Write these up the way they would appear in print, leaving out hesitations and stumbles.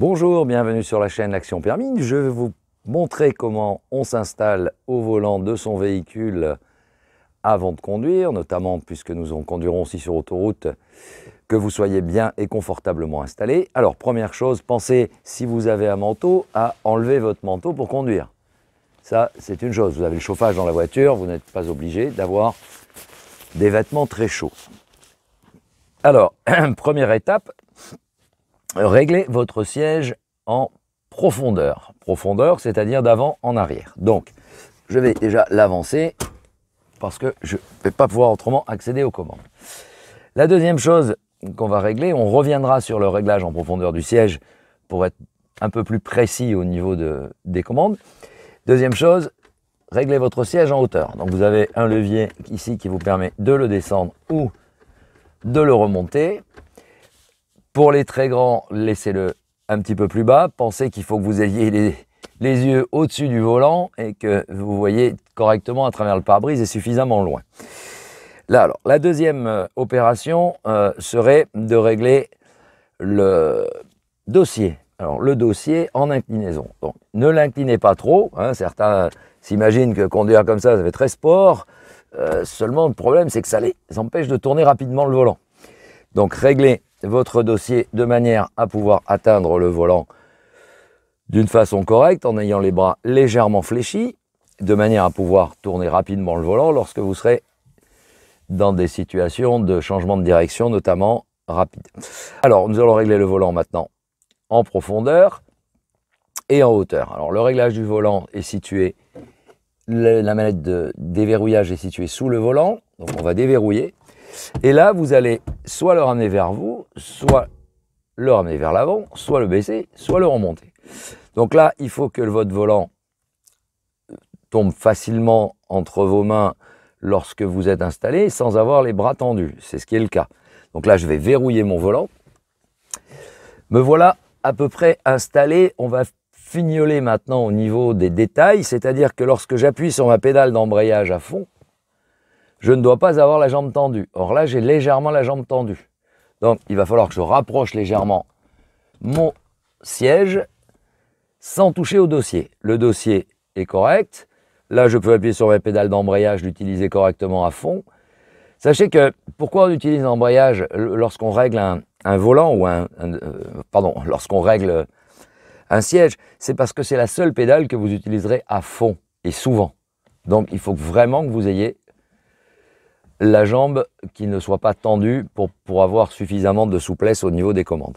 Bonjour, bienvenue sur la chaîne L'Action Permis. Je vais vous montrer comment on s'installe au volant de son véhicule avant de conduire, notamment puisque nous en conduirons aussi sur autoroute, que vous soyez bien et confortablement installé. Alors, première chose, pensez, si vous avez un manteau, à enlever votre manteau pour conduire. Ça, c'est une chose. Vous avez le chauffage dans la voiture, vous n'êtes pas obligé d'avoir des vêtements très chauds. Alors, première étape, réglez votre siège en profondeur. Profondeur, c'est-à-dire d'avant en arrière. Donc, je vais déjà l'avancer parce que je ne vais pas pouvoir autrement accéder aux commandes. La deuxième chose qu'on va régler, on reviendra sur le réglage en profondeur du siège pour être un peu plus précis au niveau des commandes. Deuxième chose, réglez votre siège en hauteur. Donc, vous avez un levier ici qui vous permet de le descendre ou de le remonter. Pour les très grands, laissez-le un petit peu plus bas. Pensez qu'il faut que vous ayez les yeux au-dessus du volant et que vous voyez correctement à travers le pare-brise et suffisamment loin. Là, alors, la deuxième opération serait de régler le dossier. Alors, le dossier en inclinaison. Donc, ne l'inclinez pas trop. Hein, certains s'imaginent que conduire comme ça fait très sport. Seulement, le problème, c'est que ça les empêche de tourner rapidement le volant. Donc, réglez votre dossier de manière à pouvoir atteindre le volant d'une façon correcte en ayant les bras légèrement fléchis, de manière à pouvoir tourner rapidement le volant lorsque vous serez dans des situations de changement de direction, notamment rapide. Alors, nous allons régler le volant maintenant en profondeur et en hauteur. Alors, le réglage du volant est situé, la manette de déverrouillage est située sous le volant, donc on va déverrouiller. Et là, vous allez soit le ramener vers vous, soit le ramener vers l'avant, soit le baisser, soit le remonter. Donc là, il faut que votre volant tombe facilement entre vos mains lorsque vous êtes installé, sans avoir les bras tendus. C'est ce qui est le cas. Donc là, je vais verrouiller mon volant. Me voilà à peu près installé. On va fignoler maintenant au niveau des détails, c'est-à-dire que lorsque j'appuie sur ma pédale d'embrayage à fond, je ne dois pas avoir la jambe tendue. Or là, j'ai légèrement la jambe tendue. Donc, il va falloir que je rapproche légèrement mon siège sans toucher au dossier. Le dossier est correct. Là, je peux appuyer sur mes pédales d'embrayage, l'utiliser correctement à fond. Sachez que, pourquoi on utilise l'embrayage lorsqu'on règle un volant ou lorsqu'on règle un siège? C'est parce que c'est la seule pédale que vous utiliserez à fond et souvent. Donc, il faut vraiment que vous ayez la jambe qui ne soit pas tendue pour avoir suffisamment de souplesse au niveau des commandes.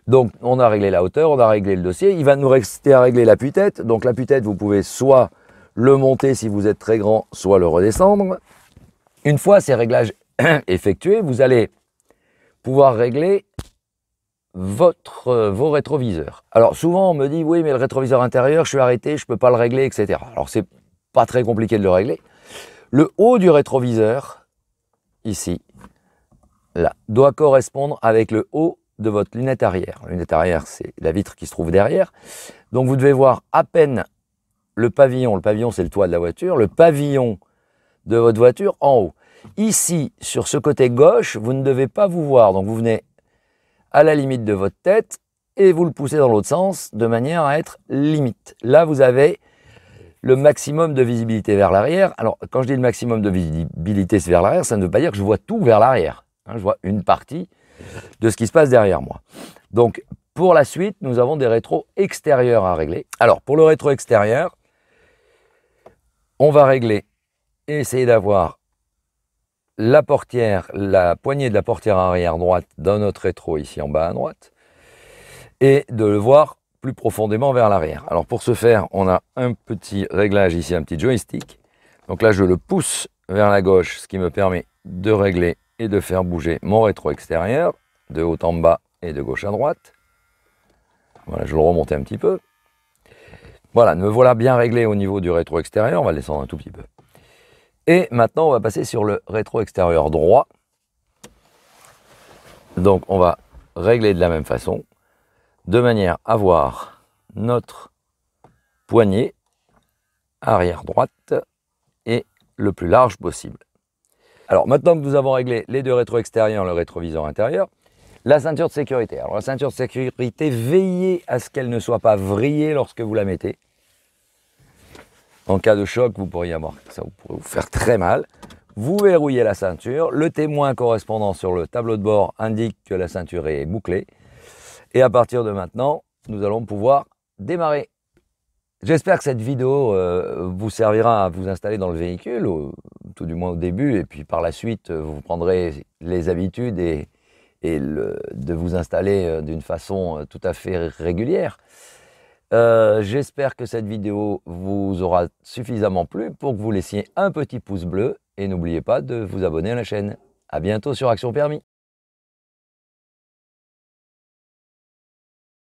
Donc, on a réglé la hauteur, on a réglé le dossier. Il va nous rester à régler l'appui-tête. Donc, l'appui-tête, vous pouvez soit le monter si vous êtes très grand, soit le redescendre. Une fois ces réglages effectués, vous allez pouvoir régler vos rétroviseurs. Alors, souvent, on me dit, oui, mais le rétroviseur intérieur, je suis arrêté, je ne peux pas le régler, etc. Alors, c'est pas très compliqué de le régler. Le haut du rétroviseur, ici, là, doit correspondre avec le haut de votre lunette arrière. La lunette arrière, c'est la vitre qui se trouve derrière. Donc, vous devez voir à peine le pavillon. Le pavillon, c'est le toit de la voiture. Le pavillon de votre voiture en haut. Ici, sur ce côté gauche, vous ne devez pas vous voir. Donc, vous venez à la limite de votre tête et vous le poussez dans l'autre sens de manière à être limite. Là, vous avez le maximum de visibilité vers l'arrière. Alors, quand je dis le maximum de visibilité vers l'arrière, ça ne veut pas dire que je vois tout vers l'arrière. Je vois une partie de ce qui se passe derrière moi. Donc, pour la suite, nous avons des rétros extérieurs à régler. Alors, pour le rétro extérieur, on va régler et essayer d'avoir la portière, la poignée de la portière arrière droite dans notre rétro ici en bas à droite et de le voir plus profondément vers l'arrière. Alors pour ce faire, on a un petit réglage ici, un petit joystick. Donc là, je le pousse vers la gauche, ce qui me permet de régler et de faire bouger mon rétro extérieur, de haut en bas et de gauche à droite. Voilà, je le remonte un petit peu. Voilà, me voilà bien réglé au niveau du rétro extérieur, on va le descendre un tout petit peu. Et maintenant, on va passer sur le rétro extérieur droit. Donc on va régler de la même façon, de manière à voir notre poignée arrière droite et le plus large possible. Alors maintenant que nous avons réglé les deux rétro extérieurs, le rétroviseur intérieur, La ceinture de sécurité. Alors la ceinture de sécurité, veillez à ce qu'elle ne soit pas vrillée lorsque vous la mettez. En cas de choc, vous pourriez avoir ça, vous pourrez vous faire très mal. Vous verrouillez la ceinture. Le témoin correspondant sur le tableau de bord indique que la ceinture est bouclée. Et à partir de maintenant, nous allons pouvoir démarrer. J'espère que cette vidéo vous servira à vous installer dans le véhicule, tout du moins au début, et puis par la suite, vous prendrez les habitudes de vous installer d'une façon tout à fait régulière. J'espère que cette vidéo vous aura suffisamment plu pour que vous laissiez un petit pouce bleu et n'oubliez pas de vous abonner à la chaîne. À bientôt sur Action Permis.